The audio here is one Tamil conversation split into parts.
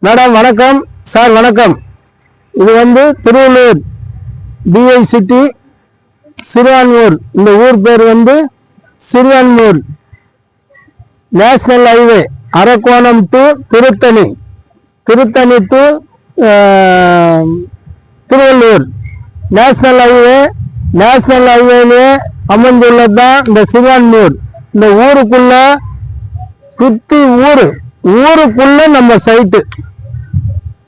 மேடம் வணக்கம் சார். வணக்கம். இது வந்து திருவள்ளூர் டிஐ சிட்டி சிறுவான்மூர். இந்த ஊர் பேர் வந்து Siruvanmur. National highway Arakkonam to Tiruttani, Tiruttani to Tiruvallur national highway. National ஹைவேலே அமைந்துள்ளது தான் இந்த சிறுவான்மூர். இந்த ஊருக்குள்ள சுத்தி ஊருக்குள்ள நம்ம சைட்டு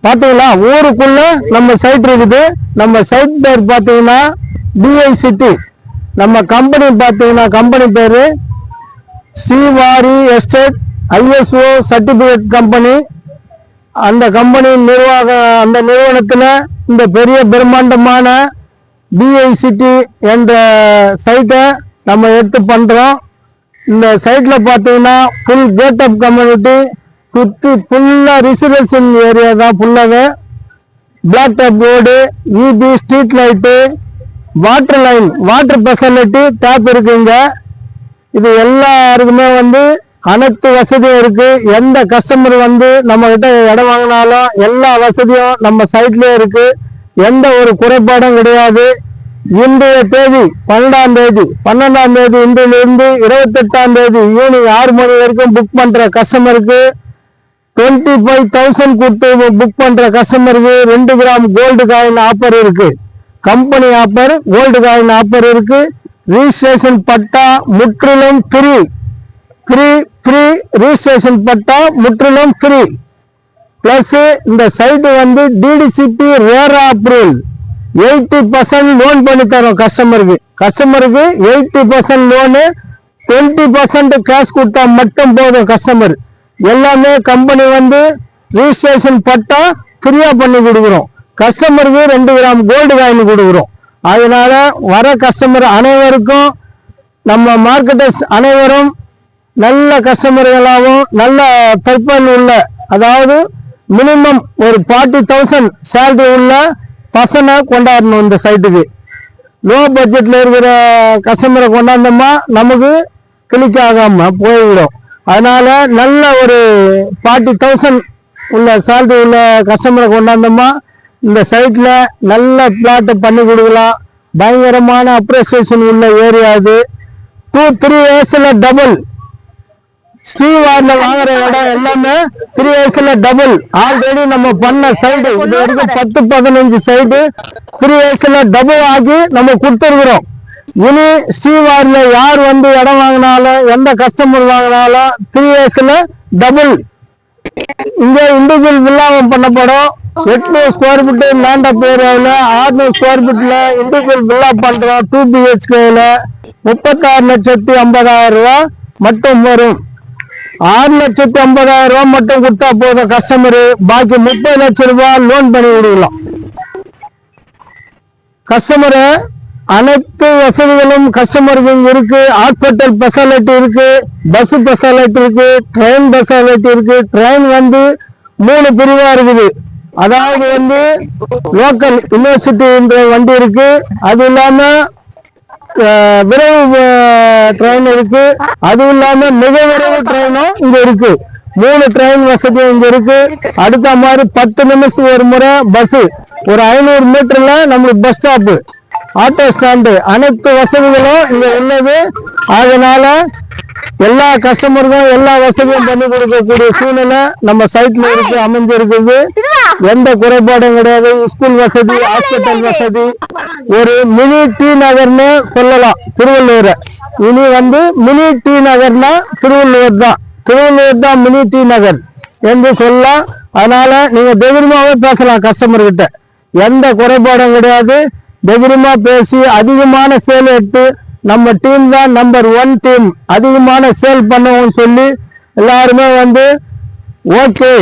பாத்தீங்களா? ஊருக்குள்ள நம்ம சைட் இருக்குது. நம்ம சைட் பேர் பாத்தீங்கன்னா டிஐ சிட்டி. நம்ம கம்பெனி பாத்தீங்கன்னா கம்பெனி பேரு Srivari estate ISO certificate company. அந்த கம்பெனி அந்த நிறுவனத்துல இந்த பெரிய பிரம்மாண்டமான டிஐ சிட்டி என்ற சைட்டை நம்ம எடுத்து பண்றோம். இந்த சைட்ல பாத்தீங்கன்னா ஃபுல் கேட் அப் கம்யூனிட்டி, சுற்றி ஃபுல்லா ரெசிடென்சியல் ஏரியா தான். ஃபுல்லாவே black top road, EB street light, water line, water facility tap இருக்குங்க. இது எல்லாருக்குமே வந்து அனைத்து வசதியும் இருக்கு. எந்த கஸ்டமர் வந்து நம்ம கிட்ட இடம் வாங்கினாலும் எல்லா வசதியும் நம்ம சைட்லயே இருக்கு. எந்த ஒரு குறைபாடும் கிடையாது. இன்றைய தேதி 12ஆம் தேதி இன்றிலிருந்து 28ஆம் தேதி ஈவினிங் 6 மணி வரைக்கும் புக் பண்ற கஸ்டமருக்கு 25,000 கொடுத்து புக் பண்ற கஸ்டமருக்கு 2 கிராம் கோல்டு காயின் ஆஃபர் இருக்கு. Company offer, gold coin offer இருக்கு. ரிஜிஸ்ட்ரேஷன் பட்டா முற்றிலும் ஃப்ரீ. ரிஜிஸ்ட்ரேஷன் பட்டா முற்றிலும் ஃப்ரீ. பிளஸ் இந்த சைட் வந்து DDCP ரேரா அப்ரூவல் 80% லோன் பண்ணி தரோம் கஸ்டமருக்கு. 80% லோனு, 20% கேஷ் கொடுத்தா மட்டும் போதும். கஸ்டமர் எல்லாமே கம்பெனி வந்து ரிஜிஸ்ட்ரேஷன் பட்டா ஃப்ரீயா பண்ணி கொடுக்குறோம். கஸ்டமருக்கு 2 கிராம் கோல்டு காயின் கொடுக்குறோம். அதனால வர கஸ்டமர் அனைவருக்கும், நம்ம மார்க்கெட்டர்ஸ் அனைவரும் நல்ல கஸ்டமர்களாகவும் நல்ல பைப்பன் உள்ள, அதாவது மினிமம் ஒரு 40,000 சேலரி உள்ள பசனை கொண்டாடணும். இந்த சைட்டுக்கு லோ பட்ஜெட்ல இருக்கிற கஸ்டமரை கொண்டாந்தோமா நமக்கு கிளிக் ஆகாம போய்விடும். அதனால நல்ல ஒரு 40,000 உள்ள சேலரி உள்ள கஸ்டமரை கொண்டாந்தோமா இந்த சைட்ல நல்ல பிளாட் பண்ணி கொடுக்கலாம். பயங்கரமான அப்ரிசியேஷன் உள்ள ஏரியா இது. 2-3 இயர்ஸ்ல டபுள். ஸ்ரீவாரில வாங்குற இடம் எல்லாமே 3 இயர்ஸ்ல டபுள். ஆல்ரெடி நம்ம பண்ண சைடு இது வரைக்கும் 10-15 சைடு 3 இயர்ஸ்ல டபுள் ஆகி நம்ம கொடுத்துருக்குறோம். இனி ஸ்ரீவாரில யார் வந்து இடம் வாங்கினாலும், எந்த கஸ்டமர் வாங்கினாலும் 3 இயர்ஸ்ல டபுள். இங்க இண்டிவிஜுவல் வில்லாவும் பண்ணப்படும். 800 ஸ்கொயர் ஃபீட் லேண்ட் அப் ஏரியாவில் 600 ஸ்கொயர் ஃபீட்ல இண்டிவிஜுவல் வில்லா பண்றோம். 2 BHKல 36,50,000 ரூபாய் மட்டும் வரும். 6,50,000 ரூபாய் மட்டும் கொடுத்தா போதும் கஸ்டமரு. பாக்கி 30 லட்சம் ரூபாய் லோன் பண்ணி விடுக்கலாம். கஸ்டமரு அனைத்து வசதிகளும் கஸ்டமருக்கு இருக்கு. ஹாஸ்பிட்டல் ஃபெசிலிட்டி இருக்கு, பஸ் ஃபெசிலிட்டி இருக்கு, ட்ரெயின் ஃபெசிலிட்டி இருக்கு. ட்ரெயின் வந்து 3 பிரிவா இருக்குது. அதாவது வந்து லோக்கல் யூனிவர்சிட்டி வண்டி இருக்கு. அது இல்லாம விரைவு ட்ரெயின் இருக்கு. அதுவும் இல்லாம மிக விரைவு ட்ரெயினும் இங்க இருக்கு. 3 ட்ரெயின் வசதியும் இங்க இருக்கு. அடுத்த மாதிரி 10 நிமிஷம் ஒரு முறை பஸ். ஒரு 500 மீட்டர்ல நம்மளுக்கு பஸ் ஸ்டாப்பு, ஆட்டோ ஸ்டாண்டு, அனைத்து வசதிகளும் இங்க உள்ளது. அதனால எல்லா கஸ்டமருக்கும் எல்லா வசதியும் பண்ணி கொடுக்கக்கூடிய சூழ்நிலை நம்ம சைட்ல இருக்கு, அமைஞ்சிருக்குது. எந்த குறைபாடும் கிடையாது. ஸ்கூல் வசதி, ஹாஸ்பிட்டல் வசதி, ஒரு மினி டி நகர்னு சொல்லலாம் திருவள்ளூர். இனி வந்து மினி டி நகர்னா திருவள்ளூர் தான் மினி டி நகர் என்று சொல்லலாம். அதனால நீங்க தைரியமாவே பேசலாம் கஸ்டமர் கிட்ட. எந்த குறைபாடும் கிடையாது. தைரியமா பேசி அதிகமான சேல் எடுத்து, நம்ம டீம் தான் நம்பர் 1 டீம், அதிகமான சேல் பண்ணுவோம் சொல்லி எல்லாருமே வந்து ஓகே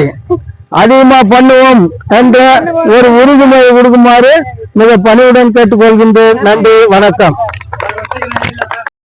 அதிகமா பண்ணுவோம் என்ற ஒரு உறுதிமொழி கொடுக்குமாறு மிக பணிவுடன் கேட்டுக்கொள்கின்றேன். நன்றி, வணக்கம்.